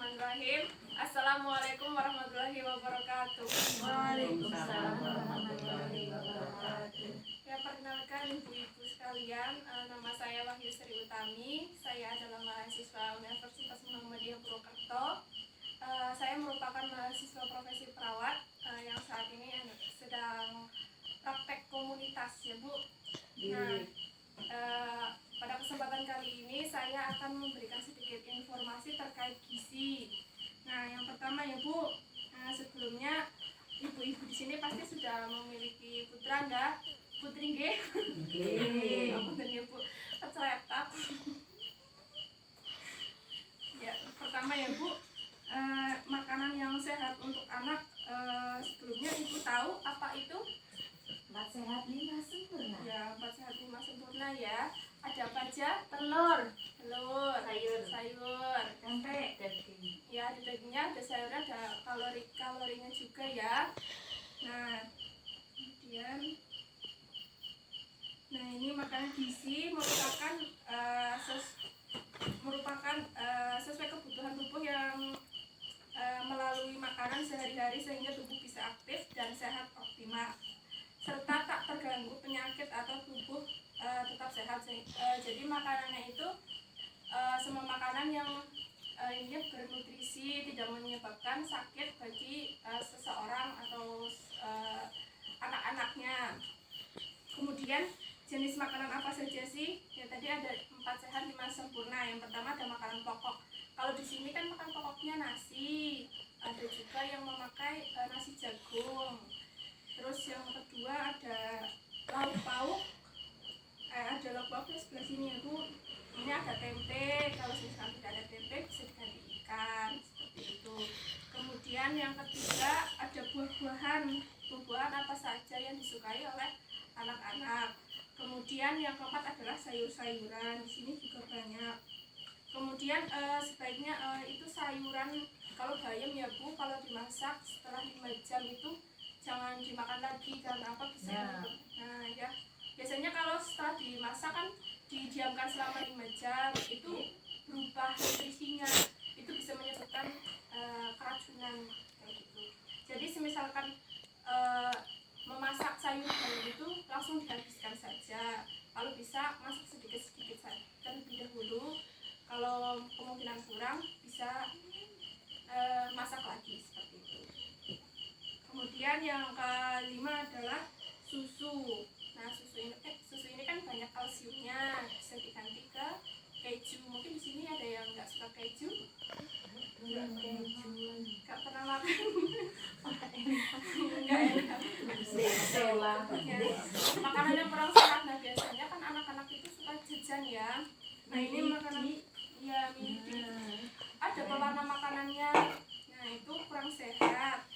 Bismillahirrahmanirrahim. Assalamualaikum warahmatullahi wabarakatuh. Waalaikumsalam warahmatullahi wabarakatuh. Ya, perkenalkan ibu-ibu sekalian, nama saya Wahyu Sri Utami. Saya adalah mahasiswa Universitas Muhammadiyah Purwokerto. Saya merupakan mahasiswa profesi perawat yang saat ini sedang praktek komunitas, ya Bu. Nah, pada kesempatan kali ini saya akan memberikan sedikit informasi terkait gizi. Nah, yang pertama ya Bu, sebelumnya ibu-ibu di sini pasti sudah memiliki putra enggak? Putri nggih? Punten ya Bu, keceletak. Ya, pertama ya Bu, makanan yang sehat untuk anak, sebelumnya Ibu tahu apa itu? 4 sehat 5 sempurna. Ya, 4 sehat 5 sempurna ya. Ada apa aja? Telur, sayur, tempe, daging. ya ada dagingnya, ada sayurnya, ada kalorinya juga ya. Nah, kemudian, ini makanan gizi merupakan sesuai kebutuhan tubuh yang melalui makanan sehari-hari sehingga tubuh bisa aktif dan sehat optimal serta tak terganggu penyakit atau tubuh tetap sehat. Jadi makanannya itu semua makanan yang ini bernutrisi, tidak menyebabkan sakit bagi seseorang atau anak-anaknya. Kemudian jenis makanan apa saja sih? Ya tadi ada 4 sehat 5 sempurna. Yang pertama ada makanan pokok. Kalau di sini kan makan pokoknya nasi. Ada juga yang memakai nasi jagung. Terus yang kedua ada lauk pauk. Ada lauk pauk di sebelah sini ya Bu. Ini ada tempe. Kalau misalkan tidak ada tempe bisa diganti ikan seperti itu. Kemudian yang ketiga ada buah-buahan. Buah-buahan apa saja yang disukai oleh anak-anak. Kemudian yang keempat adalah sayur-sayuran. Di sini juga banyak. Kemudian sebaiknya itu sayuran kalau bayam ya Bu, kalau dimasak setelah 5 jam itu jangan dimakan lagi karena apa bisa nah ya biasanya kalau setelah dimasak kan didiamkan selama 5 jam itu berubah nutrisinya, itu bisa menyebabkan keracunan kayak gitu. Jadi semisalkan memasak sayur bayam itu langsung dihabiskan saja, kalau bisa masak sedikit-sedikit saja terlebih dahulu. Kalau kemungkinan kurang bisa masak lagi seperti itu. Kemudian yang kelima adalah susu. Nah, susu ini kan banyak kalsiumnya, bisa diganti ke keju. Mungkin di sini ada yang nggak suka keju? Nggak pernah makan? Nggak enak. Makanan yang kurang sehat. Nah, biasanya kan anak-anak itu suka jajan ya. Nah, ini makanan ya midi. Ada pewarna makanannya. Nah, itu kurang sehat.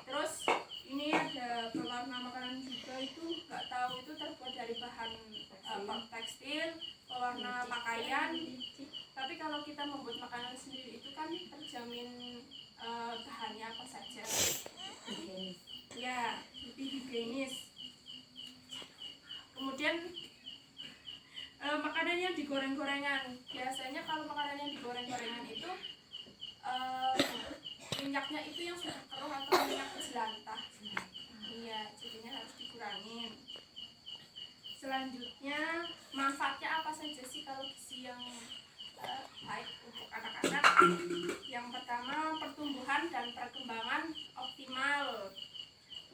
Terus ini ada pewarna makanan juga, itu nggak tahu itu terbuat dari bahan tekstil, pewarna pakaian. Tapi kalau kita membuat makanan sendiri itu kan terjamin bahannya apa saja. Ya, lebih higienis. Kemudian makanan yang digoreng-gorengan. Biasanya kalau makanan yang digoreng-gorengan itu minyaknya itu yang sudah keruh atau minyak jelantah. Iya, jadinya harus dikurangin. Selanjutnya, manfaatnya apa saja sih kalau gizi yang baik untuk anak-anak? Yang pertama, pertumbuhan dan perkembangan optimal.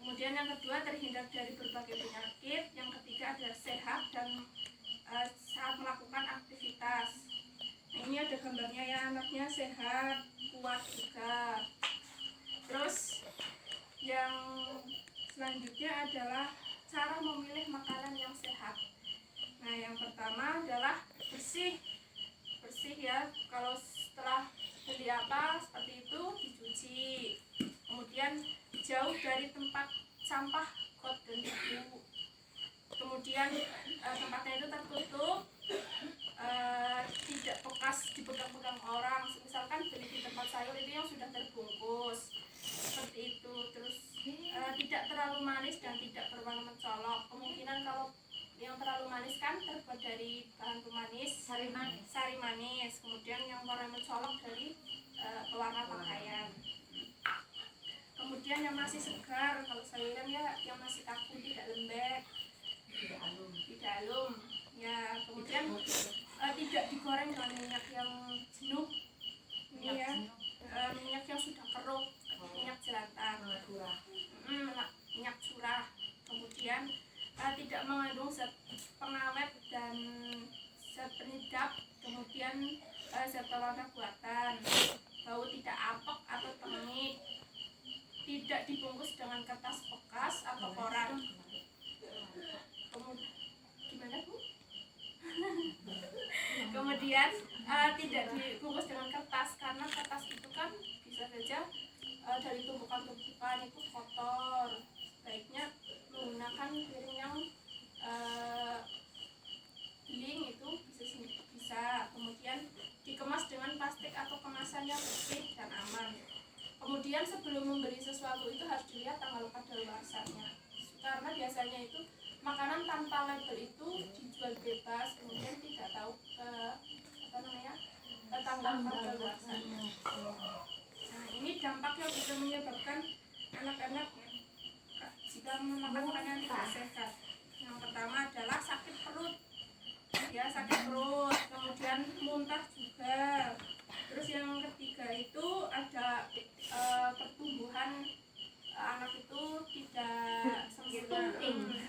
Kemudian yang kedua, terhindar dari berbagai penyakit. Yang ketiga adalah sehat dan saat melakukan aktivitas. Nah, ini ada gambarnya ya, anaknya sehat, kuat juga. Terus yang selanjutnya adalah cara memilih makanan yang sehat. Nah, yang pertama adalah bersih ya. Kalau setelah beli apa seperti itu dicuci. Kemudian jauh dari tempat sampah, got dan debu. Kemudian tempatnya itu tertutup, tidak bekas dipegang-pegang orang. Misalkan beli di tempat sayur itu yang sudah terbungkus seperti itu. Terus tidak terlalu manis dan tidak berwarna mencolok. Kemungkinan kalau yang terlalu manis kan terbuat dari bahan pemanis, sari manis. Kemudian yang warna mencolok dari pewarna pakaian. Kemudian yang masih segar, kalau sayuran ya yang masih kaku, tidak lembek, tidak alum. Ya, kemudian tidak digoreng dengan minyak yang jenuh. Ini ya, minyak yang sudah keruh, minyak jelantah, minyak curah. Kemudian tidak mengandung zat pengawet dan zat penyedap, kemudian zat pewarna buatan, bau tidak apek atau tengik, tidak dibungkus dengan kertas bekas atau koran. Gimana Bu? Kemudian tidak dibungkus dengan kertas, karena kertas itu kan bisa saja dari tumpukan-tumpukan itu kotor. Baiknya menggunakan piring yang beling, itu bisa. Kemudian dikemas dengan plastik atau kemasan yang bersih dan aman. Kemudian sebelum membeli sesuatu itu harus dilihat tanggal kadaluarsanya, karena biasanya itu makanan tanpa label itu dijual bebas, kemudian tidak tahu tanggal kadaluarsanya. Nah, ini dampak yang bisa menyebabkan anak-anak jika memakan makanan yang tidak sehat. Yang pertama adalah sakit perut, ya sakit perut, kemudian muntah juga. Terus yang ketiga itu ada pertumbuhan anak itu tidak sempurna,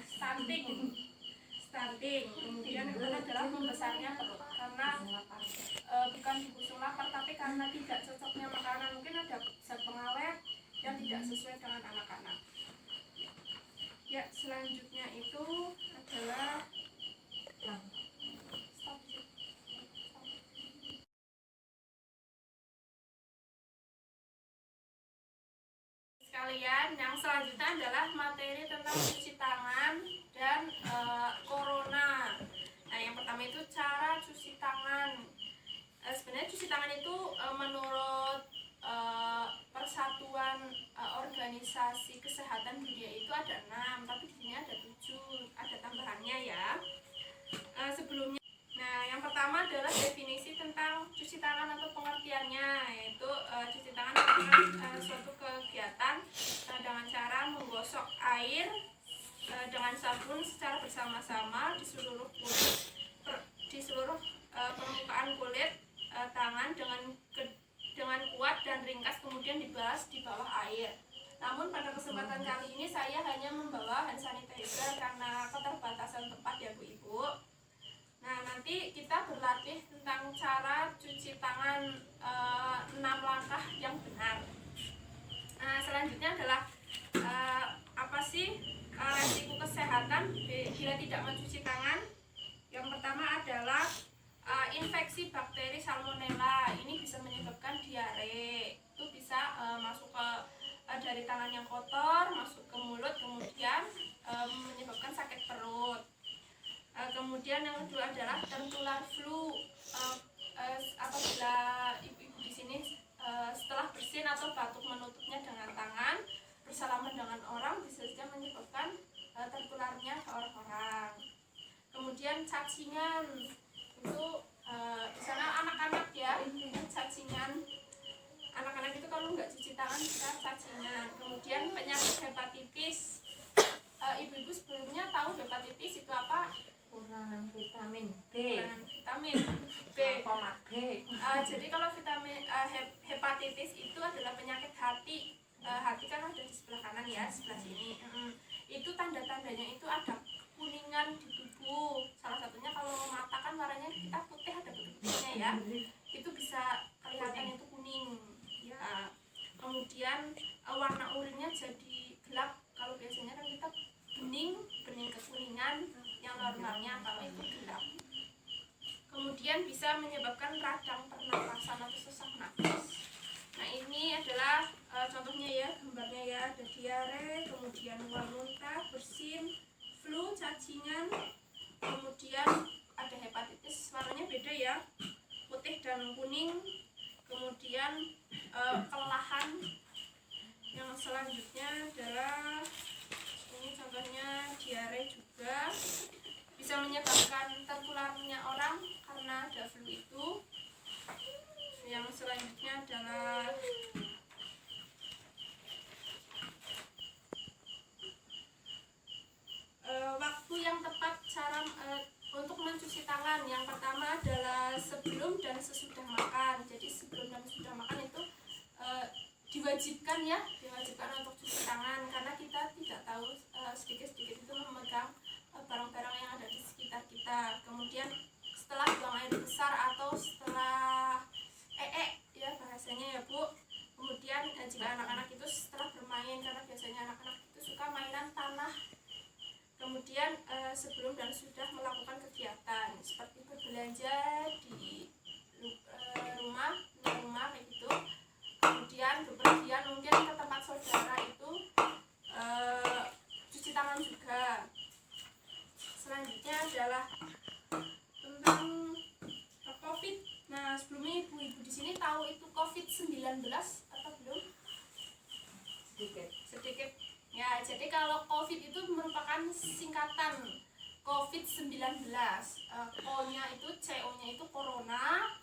stunting. Kemudian itu adalah membesarnya perut, karena bukan dibusung lapar, tapi karena tidak cocoknya makanan, mungkin ada zat pengawet yang tidak sesuai dengan anak-anak. Ya, selanjutnya itu adalah sekalian, yang selanjutnya adalah materi tentang cuci tangan dan corona. Nah, yang pertama itu cara cuci tangan. Sebenarnya cuci tangan itu menurut Persatuan Organisasi Kesehatan Dunia itu ada 6, tapi di sini ada 7, ada tambahannya ya. Sebelumnya, nah yang pertama adalah definisi tentang cuci tangan atau pengertiannya, yaitu cuci tangan adalah suatu kegiatan dengan cara menggosok air dengan sabun secara bersama-sama di seluruh permukaan kulit tangan dengan kuat dan ringkas, kemudian dibalas di bawah air. Namun pada kesempatan kali ini saya hanya membawa hand sanitizer karena keterbatasan tempat ya Bu Ibu. Nah, nanti kita berlatih tentang cara cuci tangan 6 langkah yang benar. Nah, selanjutnya adalah apa sih resiko kesehatan bila tidak mencuci tangan. Yang pertama adalah infeksi bakteri salmonella. Ini bisa menyebabkan diare. Itu bisa masuk ke dari tangan yang kotor, masuk ke mulut, kemudian menyebabkan sakit perut. Kemudian yang kedua adalah tertular flu. Apabila ibu-ibu di sini setelah bersin atau batuk menutupnya dengan tangan, bersalaman dengan orang, bisa saja menyebabkan tertularnya ke orang-orang. Kemudian cacingan, itu misalnya anak-anak ya, cacingan. Anak-anak itu kalau nggak cuci tangan bisa cacingan. Kemudian penyakit hepatitis. Ibu-ibu sebelumnya tahu hepatitis itu apa? Kurang vitamin B. Jadi kalau vitamin hepatitis itu adalah penyakit hati. Hati kan ada di sebelah kanan ya, sebelah sini. Itu tanda-tandanya itu ada kuningan di tubuh. Salah satunya kalau mata kan warnanya kita putih, ada putih-putihnya ya. Itu bisa kelihatan itu kuning. Ya. Kemudian warna urinnya jadi gelap. Kalau biasanya kan kita bening kekuningan, yang normalnya kalau itu gelap. Kemudian bisa menyebabkan radang pernapasan atau sesak napas. Nah, ini adalah contohnya ya, gambarnya ya, ada diare, kemudian mual muntah, bersin, flu, cacingan, kemudian ada hepatitis, warnanya beda ya, putih dan kuning, kemudian kelelahan. Yang selanjutnya adalah ini contohnya diare juga, bisa menyebabkan tertularnya orang karena ada flu itu. Yang selanjutnya adalah mencuci tangan. Yang pertama adalah sebelum dan sesudah makan. Jadi sebelum dan sesudah makan itu diwajibkan untuk cuci tangan, karena kita tidak tahu sedikit-sedikit itu memegang barang-barang yang ada di sekitar kita. Kemudian setelah buang air besar atau setelah ya bahasanya ya Bu. Kemudian jika anak-anak itu setelah bermain, karena biasanya anak-anak itu suka mainan tanah. Kemudian sebelum dan sudah melakukan kegiatan seperti berbelanja di rumah kayak gitu. Kemudian bepergian mungkin ke tempat saudara itu cuci tangan juga. Selanjutnya adalah tentang COVID. Nah, sebelumnya ibu-ibu di sini tahu itu COVID-19 atau belum? Sedikit. Ya, jadi kalau COVID itu merupakan singkatan COVID-19. O-nya itu, CO-nya itu corona,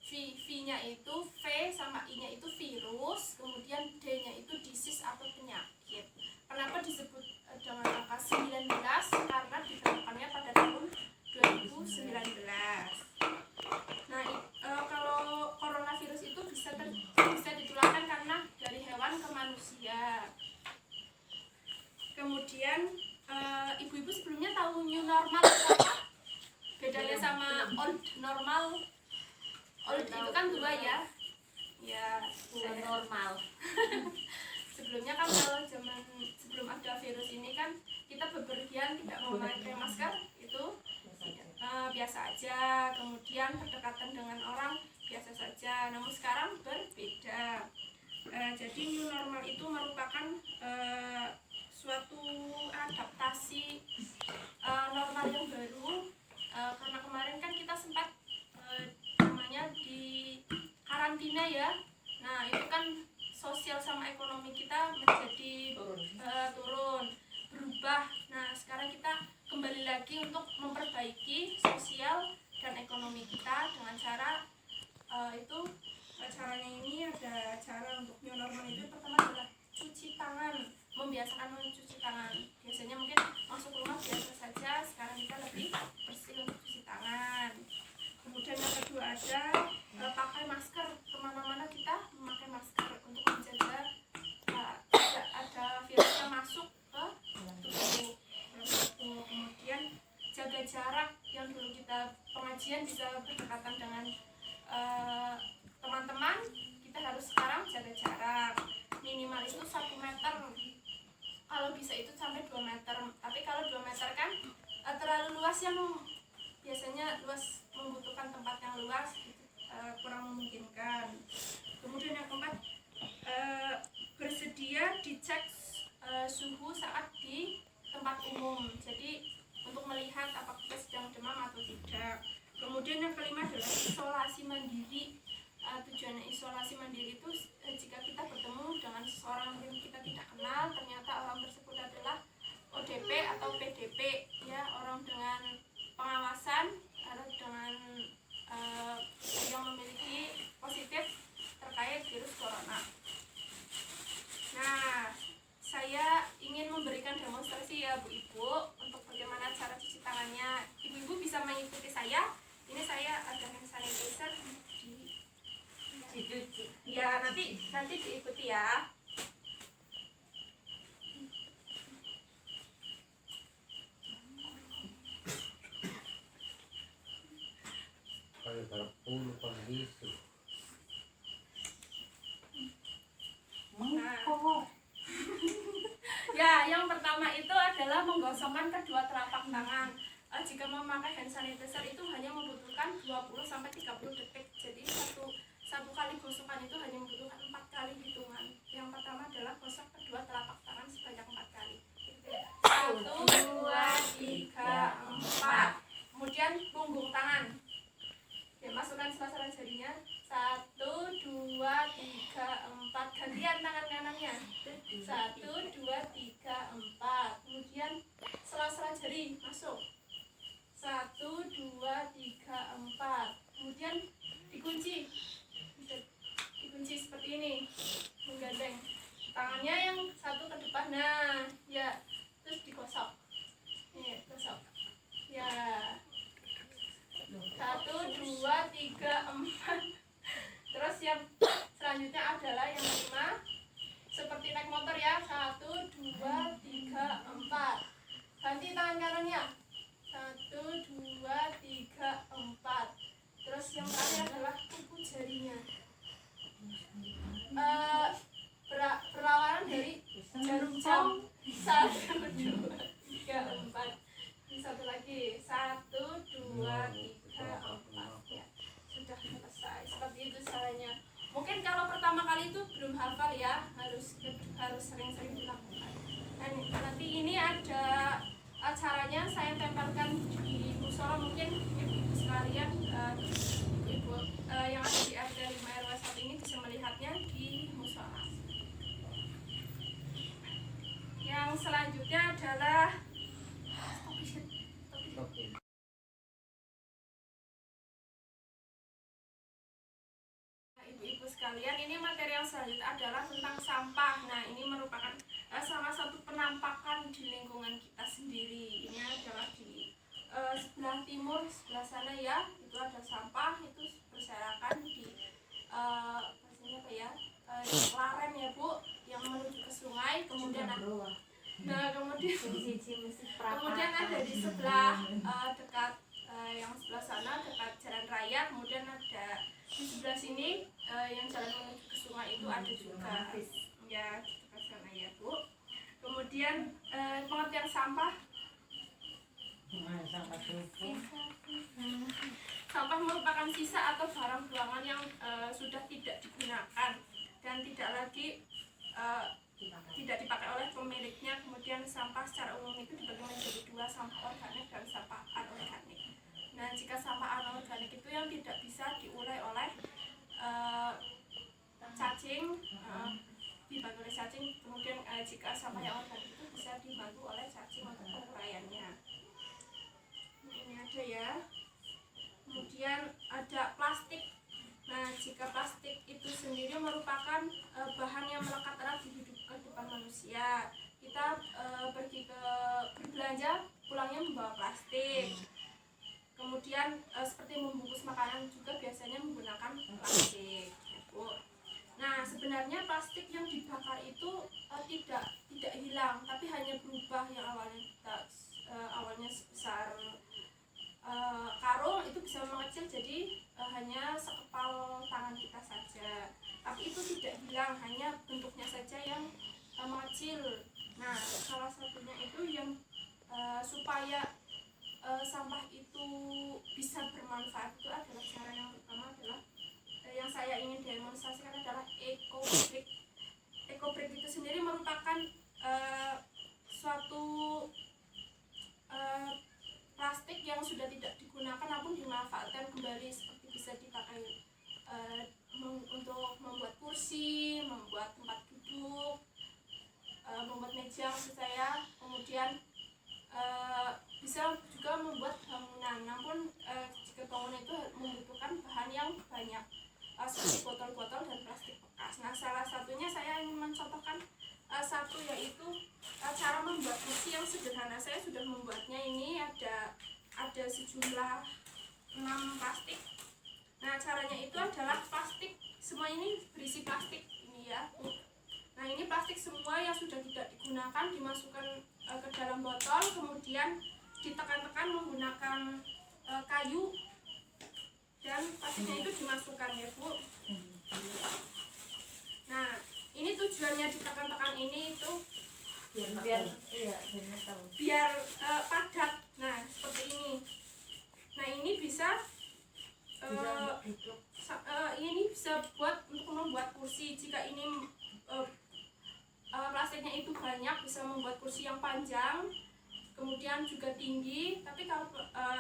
V-nya itu V sama I-nya itu virus, kemudian D-nya itu disease atau penyakit. Kenapa disebut dengan angka 19? Karena ditemukannya pada tahun 2019. Nah, kalau coronavirus itu bisa ditularkan karena dari hewan ke manusia. Kemudian ibu-ibu sebelumnya tahu new normal apa? Bedanya sama old normal. Old itu kan tua ya. Ya, normal. Sebelumnya kan kalau sebelum ada virus ini kan kita bepergian tidak memakai masker, itu biasa aja. Kemudian berdekatan dengan orang biasa saja. Namun sekarang berbeda. Jadi new normal itu merupakan suatu adaptasi normal yang baru, karena kemarin kan kita sempat namanya di karantina ya. Nah, itu kan sosial sama ekonomi kita menjadi turun, berubah. Nah, sekarang kita kembali lagi untuk memperbaiki sosial dan ekonomi kita dengan cara itu caranya ini ada cara untuk new normal itu. Pertama adalah cuci tangan, membiasakan mencuci tangan. Biasanya mungkin masuk rumah biasa saja, sekarang kita lebih bersih untuk cuci tangan. Kemudian yang kedua ada pakai masker. Kemana-mana kita memakai masker untuk menjaga tidak ada virus yang masuk ke tubuh. Kemudian jaga jarak, yang dulu kita pengajian bisa berdekatan dengan teman-teman, kita harus sekarang jaga jarak minimal itu 1 meter, kalau bisa itu sampai 2 meter. Tapi kalau 2 meter kan terlalu luas, yang biasanya luas membutuhkan tempat yang luas, kurang memungkinkan. Kemudian yang keempat, bersedia dicek suhu saat di tempat umum, jadi untuk melihat apakah kita sedang demam atau tidak. Kemudian yang kelima adalah isolasi mandiri. Tujuannya isolasi mandiri itu jika kita bertemu dengan seseorang yang kita tidak kenal, ternyata orang tersebut adalah ODP atau PDP, ya, orang dengan pengawasan atau dengan yang memiliki positif terkait virus corona. Nah, saya ingin memberikan demonstrasi ya Bu Ibu untuk bagaimana cara cuci tangannya. Ibu-ibu bisa mengikuti saya. Ini saya ada hand sanitizer Dicuci. ya, nanti diikuti ya. Ya, yang pertama itu adalah menggosokkan kedua telapak tangan. Jika memakai hand sanitizer itu hanya membutuhkan 20-30 detik. Jadi satu kali gosokan itu hanya membutuhkan 4 kali hitungan. Yang pertama adalah gosok kedua telapak tangan sebanyak 4 kali. 1, 2, 3, 4. Kemudian punggung tangan. Ya, masukkan sasaran jarinya. 1, 2, 3, 4. Gantian tangan kanannya. 1, 2, 3, 4. Kemudian sela-sela jari masuk. 1, 2, 3, 4. Kemudian dikunci seperti ini, menggandeng tangannya yang satu ke depan. Nah, ya, terus digosok. Ini gosok. Ya. 3, 4. Terus yang selanjutnya adalah yang kelima, seperti naik motor ya, 1, 2, 3, 4. Ganti tangan kanannya, 1, 2, 3, 4. Terus yang terakhir adalah kuku jarinya. Perlawanan dari jarum jam, 1, 2, 3, 4. Satu lagi, 1, 2, 3, 4. Ya, sudah selesai. Seperti itu caranya. Mungkin kalau pertama kali itu belum hafal ya, harus sering-sering dilakukan. Dan nanti ini ada caranya saya tempelkan di musola, mungkin ibu-ibu sekalian, ibu yang ada di RT 5 RW 1 ini bisa melihatnya di musola. Yang selanjutnya adalah ibu-ibu sekalian, ini materi yang selanjutnya adalah tentang sampah. Nah, ini merupakan salah satu penampakan di lingkungan kita sendiri. Ini adalah di sebelah timur, sebelah sana ya, itu ada sampah, itu berserakan di bahasanya apa ya, laren ya Bu, yang menuju ke sungai. Kemudian kemudian ada di sebelah dekat yang sebelah sana dekat jalan raya. Kemudian ada di sebelah sini yang jalan menuju ke sungai itu ada juga ya, di dekat sana ya Bu. Kemudian pengertian sampah. Sampah merupakan sisa atau barang buangan yang sudah tidak digunakan dan tidak lagi tidak dipakai oleh pemiliknya. Kemudian sampah secara umum itu dibagi menjadi 2, sampah organik dan sampah anorganik. Nah, jika sampah anorganik itu yang tidak bisa diurai oleh cacing, dibantu oleh cacing. Kemudian jika sampah yang organik itu bisa dibantu oleh cacing untuk penguraiannya. Ini ada ya. Kemudian ada plastik. Nah, jika plastik itu sendiri merupakan bahan yang melekat erat di kehidupan manusia. Kita pergi ke berbelanja, pulangnya membawa plastik. Kemudian seperti membungkus makanan juga biasanya menggunakan plastik, ya, Bu. Nah, sebenarnya plastik yang dibakar itu tidak hilang, tapi hanya berubah. Yang awalnya sebesar karung itu bisa mengecil jadi hanya sekepal tangan kita saja. Tapi itu tidak hilang, hanya bentuknya saja yang mengecil. Nah, salah satunya itu yang supaya sampah itu bisa bermanfaat itu adalah cara yang pertama adalah yang saya ingin demonstrasikan adalah eco-brick. Eco-brick itu sendiri merupakan suatu plastik yang sudah tidak digunakan namun dimanfaatkan kembali, seperti bisa dipakai untuk membuat kursi, membuat tempat duduk, membuat meja maksud saya. Kemudian bisa juga membuat bangunan, namun jika bangunan itu membutuhkan bahan yang banyak seperti botol-botol dan plastik bekas. Nah, salah satunya saya ingin mencontohkan satu, yaitu cara membuat kursi yang sederhana. Saya sudah membuatnya, ini ada sejumlah 6 plastik. Nah, caranya itu adalah plastik, semua ini berisi plastik ini ya. Nah, ini plastik semua yang sudah tidak digunakan dimasukkan ke dalam botol, kemudian ditekan-tekan menggunakan kayu, dan plastiknya itu dimasukkan ya Bu. Nah, ini tujuannya ditekan-tekan ini itu biar padat. Nah, seperti ini. Nah, ini bisa ini bisa buat untuk membuat kursi. Jika ini plastiknya itu banyak, bisa membuat kursi yang panjang, kemudian juga tinggi. Tapi kalau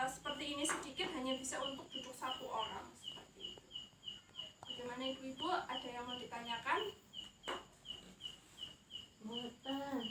seperti ini sedikit, hanya bisa untuk duduk 1 orang seperti itu. Bagaimana ibu-ibu? Ada yang mau ditanyakan? Buatan.